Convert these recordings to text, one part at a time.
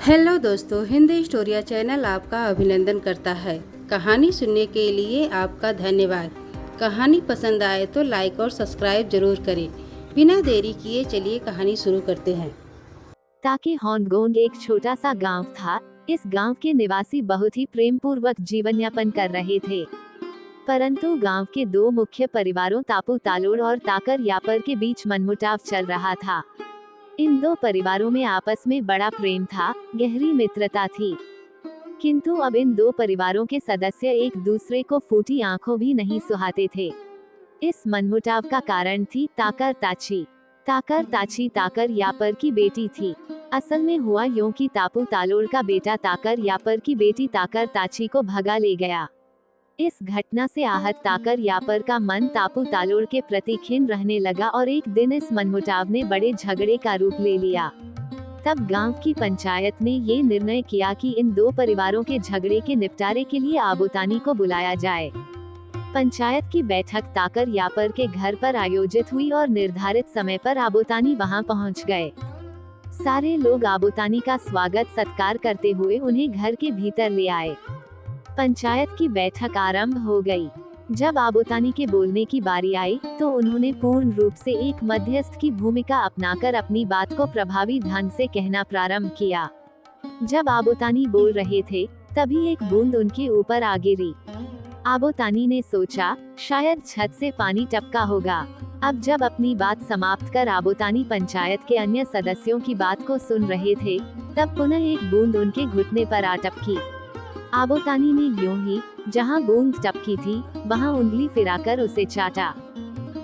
Hello दोस्तों, Hindi स्टोरिया channel आपका अभिनंदन करता है। कहानी सुनने के लिए आपका धन्यवाद। कहानी पसंद आए तो लाइक और सब्सक्राइब जरूर करें। बिना देरी किए चलिए कहानी शुरू करते हैं। ताकि होंगकोंग एक छोटा सा गांव था। इस गांव के निवासी बहुत ही प्रेम पूर्वक जीवन यापन कर रहे थे, परंतु गांव के दो मुख्य परिवारों तापू तालोड़ और ताकर यापर के बीच मनमुटाव चल रहा था। इन दो परिवारों में आपस में बड़ा प्रेम था, गहरी मित्रता थी, किंतु अब इन दो परिवारों के सदस्य एक दूसरे को फूटी आंखों भी नहीं सुहाते थे। इस मनमुटाव का कारण थी ताकर ताची। ताकर ताची ताकर यापर की बेटी थी। असल में हुआ यूं कि तापू तालोड़ का बेटा ताकर यापर की बेटी ताकर ताची को भगा ले गया। इस घटना से आहत ताकर यापर का मन तापू तालोड़ के प्रति खिन्न रहने लगा और एक दिन इस मनमुटाव ने बड़े झगड़े का रूप ले लिया। तब गांव की पंचायत ने ये निर्णय किया कि इन दो परिवारों के झगड़े के निपटारे के लिए आबोतानी को बुलाया जाए। पंचायत की बैठक ताकर यापर के घर पर आयोजित हुई और निर्धारित समय पर आबोतानी वहां पहुंच गए। सारे लोग आबोतानी का स्वागत सत्कार करते हुए उन्हें घर के भीतर ले आए। पंचायत की बैठक आरंभ हो गई। जब आबोतानी के बोलने की बारी आई तो उन्होंने पूर्ण रूप से एक मध्यस्थ की भूमिका अपनाकर अपनी बात को प्रभावी ढंग से कहना प्रारंभ किया। जब आबोतानी बोल रहे थे तभी एक बूंद उनके ऊपर आ गिरी। आबोतानी ने सोचा शायद छत से पानी टपका होगा। अब जब अपनी बात समाप्त कर आबोतानी पंचायत के अन्य सदस्यों की बात को सुन रहे थे तब पुनः एक बूंद उनके घुटने पर आ टपकी। आबोतानी ने यूं ही जहां बूंद टपकी थी वहां उंगली फिराकर उसे चाटा।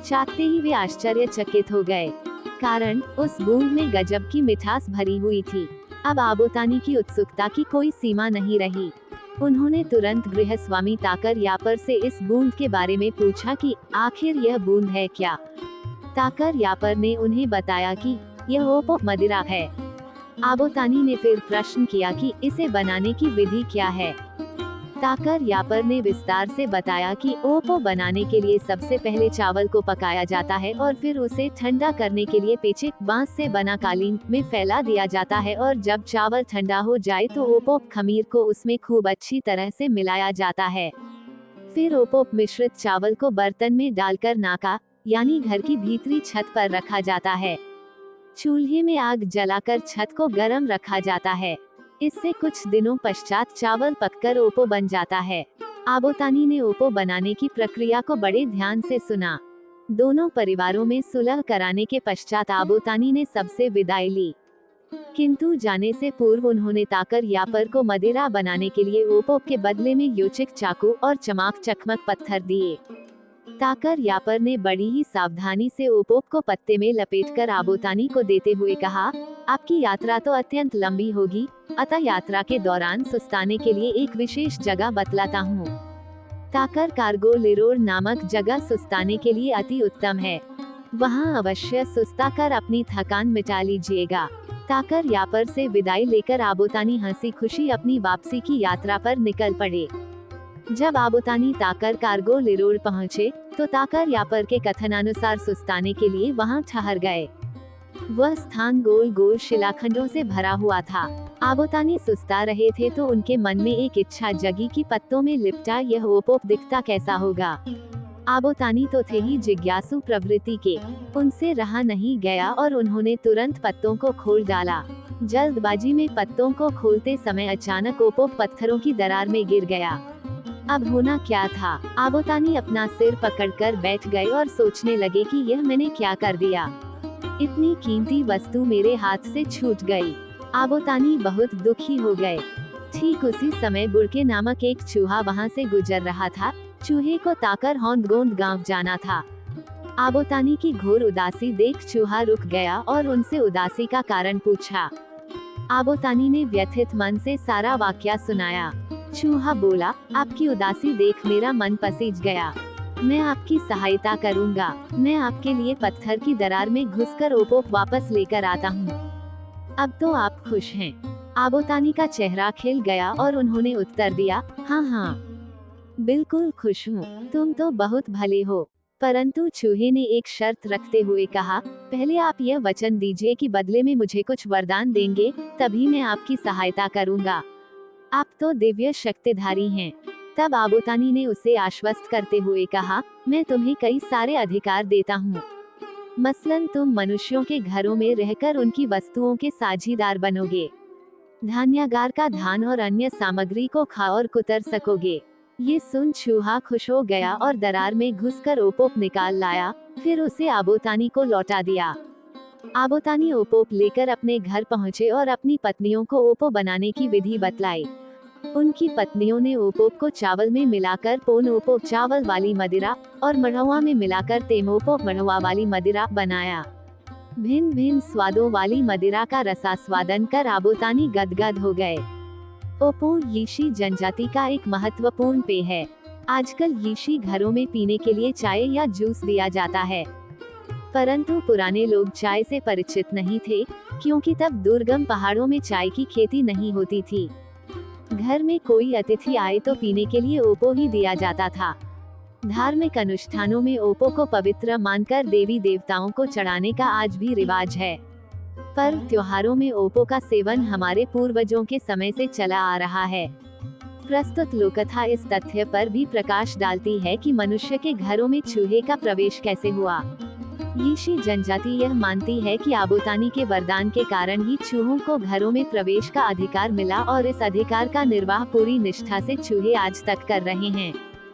चाटते ही वे आश्चर्यचकित हो गए, कारण उस बूंद में गजब की मिठास भरी हुई थी। अब आबोतानी की उत्सुकता की कोई सीमा नहीं रही। उन्होंने तुरंत गृहस्वामी ताकर यापर से इस बूंद के बारे में पूछा कि आखिर यह बूंद है क्या। ताकर यापर ने उन्हें बताया कि यह ओपो मदिरा है। आबोतानी ने फिर प्रश्न किया कि इसे बनाने की विधि क्या है। ताकर यापर ने विस्तार से बताया कि ओपो बनाने के लिए सबसे पहले चावल को पकाया जाता है और फिर उसे ठंडा करने के लिए पेचे बांस से बना कालीन में फैला दिया जाता है और जब चावल ठंडा हो जाए तो ओपो खमीर को उसमें खूब अच्छी तरह से मिलाया जाता है। फिर ओपो मिश्रित चावल को बर्तन में डालकर नाका यानी घर की भीतरी छत पर रखा जाता है। चूल्हे में आग जलाकर छत को गर्म रखा जाता है। इससे कुछ दिनों पश्चात चावल पककर ओपो बन जाता है। आबोतानी ने ओपो बनाने की प्रक्रिया को बड़े ध्यान से सुना। दोनों परिवारों में सुलह कराने के पश्चात आबोतानी ने सबसे विदाई ली, किंतु जाने से पूर्व उन्होंने ताकर यापर को मदिरा बनाने के लिए ओपो के बदले में योचिक चाकू और चमाक चकमक पत्थर दिए। ताकर यापर ने बड़ी ही सावधानी से ओपो को पत्ते में लपेटकर आबोतानी को देते हुए कहा, आपकी यात्रा तो अत्यंत लंबी होगी, अतः यात्रा के दौरान सुस्ताने के लिए एक विशेष जगह बतलाता हूँ। ताकर कार्गो लिरोर नामक जगह सुस्ताने के लिए अति उत्तम है। वहाँ अवश्य सुस्ता कर अपनी थकान मिटा लीजिएगा। ताकर यापर से विदाई लेकर आबोतानी हंसी खुशी अपनी वापसी की यात्रा पर निकल पड़े। जब आबोतानी ताकर कार्गो लिरोर पहुँचे तो ताकर यापर के कथनानुसार सुस्ताने के लिए वहाँ ठहर गए। वह स्थान गोल गोल शिलाखंडों से भरा हुआ था। आबोतानी सुस्ता रहे थे तो उनके मन में एक इच्छा जगी कि पत्तों में लिपटा यह ओपो दिखता कैसा होगा। आबोतानी तो थे ही जिज्ञासु प्रवृत्ति के, उनसे रहा नहीं गया और उन्होंने तुरंत पत्तों को खोल डाला। जल्दबाजी में पत्तों को खोलते समय अचानक ओपो पत्थरों की दरार में गिर गया। अब होना क्या था। आबोतानी अपना सिर पकड़कर बैठ गए और सोचने लगे कि यह मैंने क्या कर दिया। इतनी कीमती वस्तु मेरे हाथ से छूट गई। आबोतानी बहुत दुखी हो गए। ठीक उसी समय बुड़के नामक एक चूहा वहां से गुजर रहा था। चूहे को ताकर होंगकोंग गांव जाना था। आबोतानी की घोर उदासी देख चूहा रुक गया और उनसे उदासी का कारण पूछा। आबोतानी ने व्यथित मन से सारा वाकया सुनाया। चूहा बोला, आपकी उदासी देख मेरा मन पसीज गया। मैं आपकी सहायता करूंगा। मैं आपके लिए पत्थर की दरार में घुसकर ओपो वापस लेकर आता हूँ। अब तो आप खुश हैं। आबोतानी का चेहरा खिल गया और उन्होंने उत्तर दिया, हाँ हाँ, बिल्कुल खुश हूँ। तुम तो बहुत भले हो। परंतु चूहे ने एक शर्त रखते हुए कहा, पहले आप यह वचन दीजिए कि बदले में मुझे कुछ वरदान देंगे, तभी मैं आपकी सहायता करूंगा। आप तो दिव्य शक्तिधारी हैं। तब आबोतानी ने उसे आश्वस्त करते हुए कहा, मैं तुम्हें कई सारे अधिकार देता हूँ। मसलन तुम मनुष्यों के घरों में रहकर उनकी वस्तुओं के साझीदार बनोगे। धान्यागार का धान और अन्य सामग्री को खा और कुतर सकोगे। ये सुन चूहा खुश हो गया और दरार में घुसकर ओपोप निकाल लाया, फिर उसे आबोतानी को लौटा दिया। आबोतानी ओपोप लेकर अपने घर पहुँचे और अपनी पत्नियों को ओपो बनाने की विधि बतलाई। उनकी पत्नियों ने ओपोप को चावल में मिलाकर पोन ओपोप चावल वाली मदिरा और मढ़वा में मिलाकर तेमोपोप मढ़वा वाली मदिरा बनाया। भिन्न भिन्न स्वादों वाली मदिरा का रसास्वादन कर आबोतानी गदगद हो गए। ओपो यीशी जनजाति का एक महत्वपूर्ण पेय है। आजकल यीशी घरों में पीने के लिए चाय या जूस दिया जाता है, परंतु पुराने लोग चाय से परिचित नहीं थे, क्योंकि तब दुर्गम पहाड़ों में चाय की खेती नहीं होती थी। घर में कोई अतिथि आए तो पीने के लिए ओपो ही दिया जाता था। धार्मिक अनुष्ठानों में ओपो को पवित्र मानकर देवी देवताओं को चढ़ाने का आज भी रिवाज है। पर्व त्योहारों में ओपो का सेवन हमारे पूर्वजों के समय से चला आ रहा है। प्रस्तुत लोककथा इस तथ्य पर भी प्रकाश डालती है कि मनुष्य के घरों में चूहे का प्रवेश कैसे हुआ। यीशी जनजाति यह मानती है कि आबोतानी के वरदान के कारण ही चूहों को घरों में प्रवेश का अधिकार मिला और इस अधिकार का निर्वाह पूरी निष्ठा से चूहे आज तक कर रहे हैं।